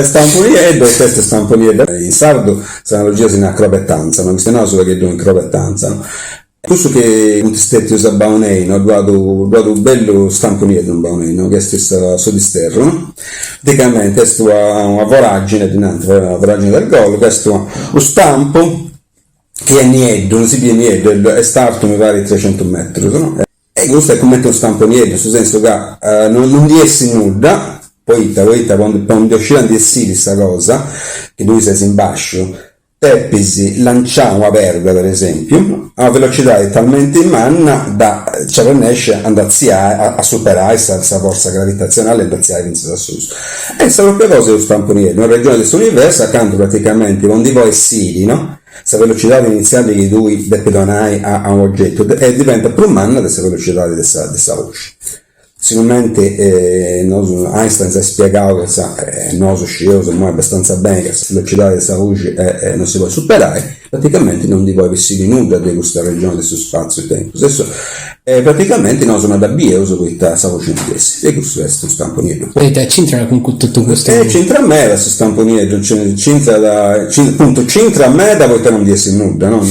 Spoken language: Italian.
Stamponiedo, e questo è stamponiedo. In sardo se analogia si acropettanza, ma questa è una sola che do incropettanza, no? Questo che non ti stetti usa baonei, no? Guardo bello stamponiedo un baonei, no? Che è stessa sodisterro, no? Praticamente questo ha una voragine dinanzi, una voragine del gol, questo ha lo stampo che è nieddo, non si vede nieddo, è starto mi pare 300 metri, no? E questo è come un stampo nieddo, nel senso che non riesci nulla, poi quando uscirà di sì questa cosa, che lui sei in basso, Tepisi lanciare una verga, per esempio, a una velocità talmente immanna da cioè non riesce ad andare a superare questa forza gravitazionale e andare a vincere da su. E questa propria cosa è lo stampo nieddo, una regione del suo universo, accanto praticamente quando voi sili, no? Questa velocità iniziale che lui depedonai a un oggetto e diventa più manna questa velocità di questa voce. Sicuramente Einstein si è spiegato che non so scioso, ma è abbastanza bene che questa velocità di questa voce non si può superare, praticamente non ti puoi vestire nulla di questa regione del suo spazio e tempo. Adesso praticamente non sono da uso questa voce in inglese, e questo è un stamponietto. Vedete, c'entra con tutto questo. C'entra a me questo stamponietto, c'entra a me da poi te non di essere nulla, no?